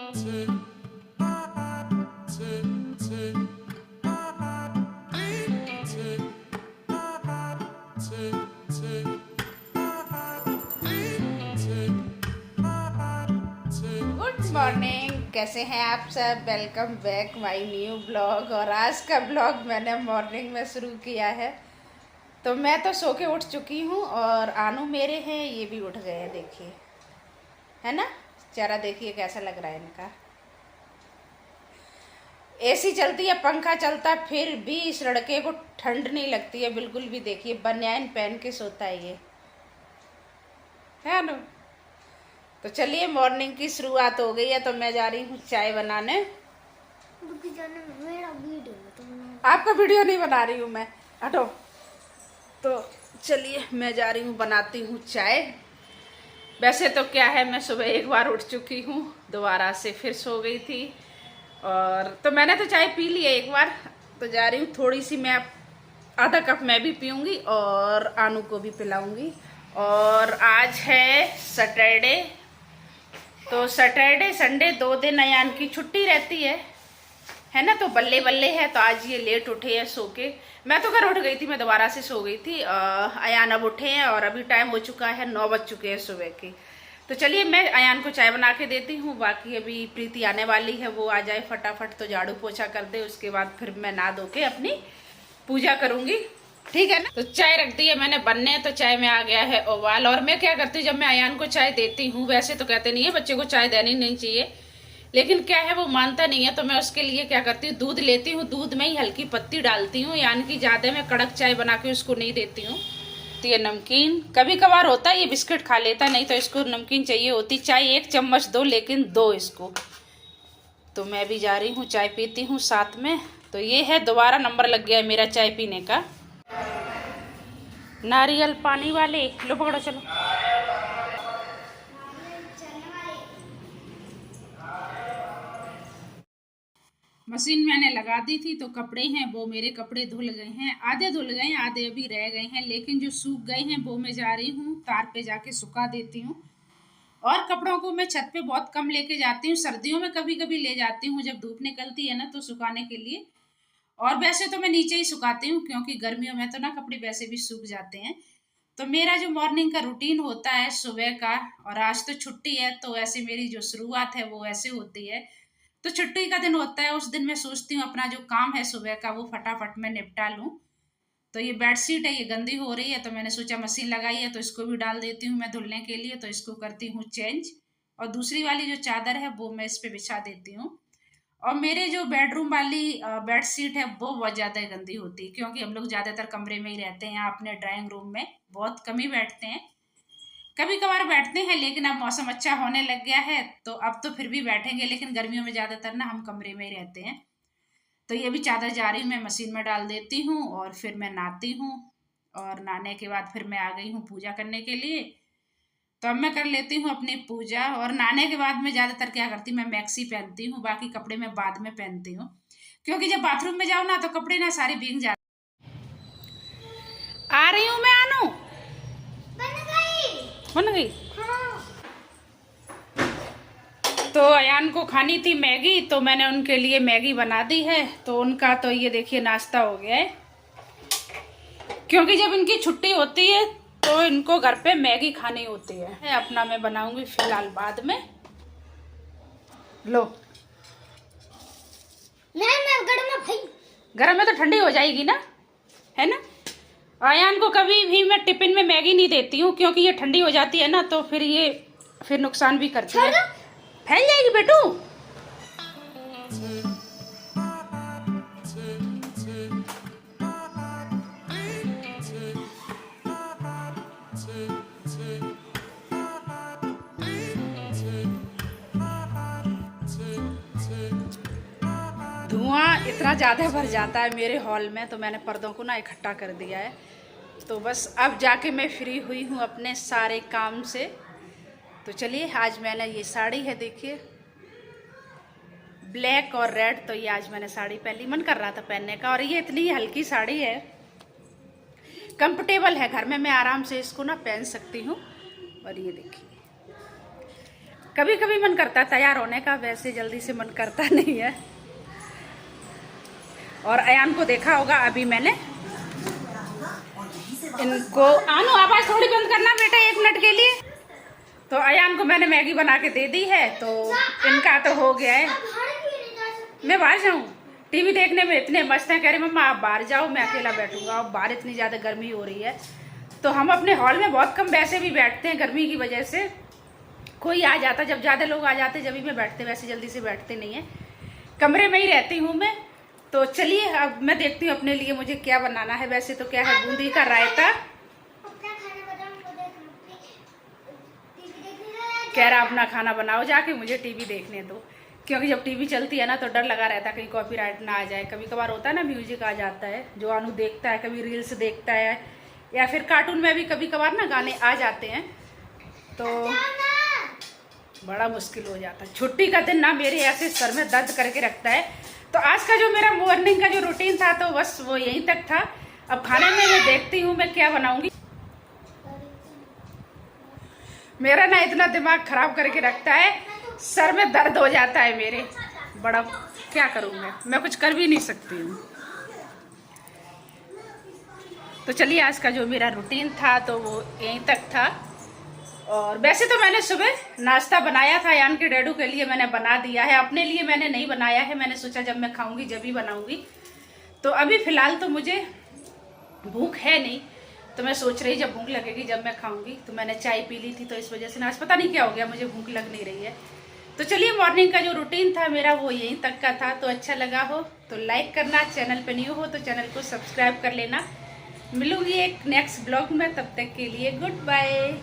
Morning, कैसे हैं आप सब। Welcome back my new blog. और आज का ब्लॉग मैंने मॉर्निंग में शुरू किया है। तो मैं तो सो के उठ चुकी हूँ और आनू मेरे हैं, ये भी उठ गए हैं। देखिए, है ना, चेहरा देखिए कैसा लग रहा है इनका। एसी चलती है, पंखा चलता है, फिर भी इस लड़के को ठंड नहीं लगती है बिल्कुल भी। देखिए, बनियान पहन के सोता है ये, है ना। तो चलिए, मॉर्निंग की शुरुआत हो गई है। तो मैं जा रही हूँ चाय बनाने। मेरा वीडियो तो आपका वीडियो नहीं बना रही हूँ मैं, हटो। तो चलिए, मैं जा रही हूँ, बनाती हूँ चाय। वैसे तो क्या है, मैं सुबह एक बार उठ चुकी हूँ, दोबारा से फिर सो गई थी। और तो मैंने तो चाय पी ली है एक बार। तो जा रही हूँ, थोड़ी सी मैं, आधा कप मैं भी पीऊँगी और आनू को भी पिलाऊँगी। और आज है सैटरडे, तो सैटरडे संडे 2 दिन अयान की छुट्टी रहती है ना। तो बल्ले बल्ले है। तो आज ये लेट उठे हैं सो के। मैं तो घर उठ गई थी, मैं दोबारा से सो गई थी। अयान अब उठे हैं और अभी टाइम हो चुका है 9 बज चुके हैं सुबह के। तो चलिए, मैं अयान को चाय बना के देती हूँ। बाकी अभी प्रीति आने वाली है, वो आ जाए फटाफट तो झाड़ू पोछा कर दे, उसके बाद फिर मैं नहा धो के अपनी पूजा करूँगी, ठीक है ना। तो चाय रख दी है मैंने बनने। तो चाय में आ गया है उबाल। और मैं क्या करती हूँ, जब मैं अयान को चाय देती हूँ, वैसे तो कहते नहीं है बच्चे को चाय देनी नहीं चाहिए, लेकिन क्या है वो मानता नहीं है। तो मैं उसके लिए क्या करती हूँ, दूध लेती हूँ, दूध में ही हल्की पत्ती डालती हूँ, यानी कि ज़्यादा मैं कड़क चाय बना के उसको नहीं देती हूँ। तो ये नमकीन कभी कभार होता है, ये बिस्किट खा लेता, नहीं तो इसको नमकीन चाहिए होती। चाय 1 चम्मच दो, लेकिन दो इसको। तो मैं भी जा रही हूँ, चाय पीती हूँ साथ में। तो ये है, दोबारा नंबर लग गया है मेरा चाय पीने का। नारियल पानी वाले, लो पकड़ो, चलो। मशीन मैंने लगा दी थी, तो कपड़े हैं वो मेरे कपड़े धुल गए हैं, आधे धुल गए हैं, आधे अभी रह गए हैं, लेकिन जो सूख गए हैं वो मैं जा रही हूँ तार पे जाके सुखा देती हूँ। और कपड़ों को मैं छत पे बहुत कम लेके जाती हूँ, सर्दियों में कभी कभी ले जाती हूँ जब धूप निकलती है ना, तो सुखाने के लिए। और वैसे तो मैं नीचे ही सुखाती हूँ, क्योंकि गर्मियों में तो ना कपड़े वैसे भी सूख जाते हैं। तो मेरा जो मॉर्निंग का रूटीन होता है सुबह का, और आज तो छुट्टी है, तो ऐसे मेरी जो शुरुआत है वो ऐसे होती है। तो छुट्टी का दिन होता है, उस दिन मैं सोचती हूँ अपना जो काम है सुबह का वो फटाफट मैं निपटा लूँ। तो ये बेडशीट है, ये गंदी हो रही है, तो मैंने सोचा मशीन लगाई है तो इसको भी डाल देती हूँ मैं धुलने के लिए। तो इसको करती हूँ चेंज, और दूसरी वाली जो चादर है वो मैं इस पे बिछा देती हूँ। और मेरे जो बेडरूम वाली बेड शीट है वो बहुत ज़्यादा गंदी होती है, क्योंकि हम लोग ज़्यादातर कमरे में ही रहते हैं, अपने ड्राइंग रूम में बहुत कम ही बैठते हैं। कभी कभार बैठते हैं, लेकिन अब मौसम अच्छा होने लग गया है तो अब तो फिर भी बैठेंगे, लेकिन गर्मियों में ज़्यादातर ना हम कमरे में ही रहते हैं। तो ये भी चादर जा रही हूँ, मैं मशीन में डाल देती हूँ और फिर मैं नहाती हूँ। और नहाने के बाद फिर मैं आ गई हूँ पूजा करने के लिए। तो अब मैं कर लेती हूँ अपनी पूजा। और नहाने के बाद मैं ज़्यादातर क्या करती हूँ, मैं मैक्सी पहनती हूँ, बाकी कपड़े मैं बाद में पहनती हूँ, क्योंकि जब बाथरूम में जाओ ना तो कपड़े ना सारे भीग जाते। आ रही हूँ मैं, आनू बन गई। तो अयान को खानी थी मैगी, तो मैंने उनके लिए मैगी बना दी है। तो उनका तो ये देखिए नाश्ता हो गया है, क्योंकि जब इनकी छुट्टी होती है तो इनको घर पे मैगी खानी होती है। अपना मैं बनाऊंगी फिलहाल बाद में। लो, नहीं मैं गरम में तो ठंडी हो जाएगी ना, है ना। अयान को कभी भी मैं टिफिन में मैगी नहीं देती हूँ, क्योंकि ये ठंडी हो जाती है ना, तो फिर ये फिर नुकसान भी करती है, फैल जाएगी बेटू। धुआं इतना ज़्यादा भर जाता है मेरे हॉल में, तो मैंने पर्दों को ना इकट्ठा कर दिया है। तो बस अब जाके मैं फ्री हुई हूँ अपने सारे काम से। तो चलिए, आज मैंने ये साड़ी है, देखिए ब्लैक और रेड। तो ये आज मैंने साड़ी पहली, मन कर रहा था पहनने का। और ये इतनी हल्की साड़ी है, कंफर्टेबल है, घर में मैं आराम से इसको ना पहन सकती हूँ। और ये देखिए, कभी कभी मन करता है तैयार होने का, वैसे जल्दी से मन करता नहीं है। और अयान को देखा होगा, अभी मैंने इनको आनो आवाज थोड़ी बंद करना बेटा 1 मिनट के लिए। तो अयान को मैंने मैगी बना के दे दी है, तो इनका तो हो गया है। मैं बाहर जाऊँ, टीवी देखने में इतने मस्त हैं, कह रहे मम्मा आप बाहर जाओ, मैं अकेला बैठूंगा। और बाहर इतनी ज़्यादा गर्मी हो रही है, तो हम अपने हॉल में बहुत कम वैसे भी बैठते हैं गर्मी की वजह से। कोई आ जाता, जब ज़्यादा लोग आ जाते जब भी मैं बैठते, वैसे जल्दी से बैठते नहीं है, कमरे में ही रहती हूँ मैं। तो चलिए अब मैं देखती हूँ अपने लिए मुझे क्या बनाना है। वैसे तो क्या है, बूंदी का रायता। कह रहा अपना खाना बनाओ जाके, मुझे टीवी देखने दो, क्योंकि जब टीवी चलती है ना तो डर लगा रहता है कहीं कॉपीराइट ना आ जाए। कभी कभार होता है ना म्यूजिक आ जाता है, जो अनु देखता है, कभी रील्स देखता है, या फिर कार्टून में भी कभी कभार ना गाने आ जाते हैं, तो बड़ा मुश्किल हो जाता है। छुट्टी का दिन ना मेरे ऐसे सर में दर्द करके रखता है। तो आज का जो मेरा मॉर्निंग का जो रूटीन था तो बस वो यहीं तक था। अब खाने में मैं देखती हूँ मैं क्या बनाऊंगी। मेरा ना इतना दिमाग खराब करके रखता है, सर में दर्द हो जाता है मेरे, बड़ा क्या करूँ मैं कुछ कर भी नहीं सकती हूँ। तो चलिए आज का जो मेरा रूटीन था तो वो यहीं तक था। और वैसे तो मैंने सुबह नाश्ता बनाया था, यान के डैडू के लिए मैंने बना दिया है, अपने लिए मैंने नहीं बनाया है। मैंने सोचा जब मैं खाऊंगी जब ही बनाऊंगी। तो अभी फिलहाल तो मुझे भूख है नहीं, तो मैं सोच रही जब भूख लगेगी जब मैं खाऊंगी। तो मैंने चाय पी ली थी, तो इस वजह से ना आज पता नहीं क्या हो गया, मुझे भूख लग नहीं रही है। तो चलिए मॉर्निंग का जो रूटीन था मेरा वो यहीं तक का था। तो अच्छा लगा हो तो लाइक करना, चैनल पे न्यू हो तो चैनल को सब्सक्राइब कर लेना। मिलूंगी एक नेक्स्ट ब्लॉग में, तब तक के लिए गुड बाय।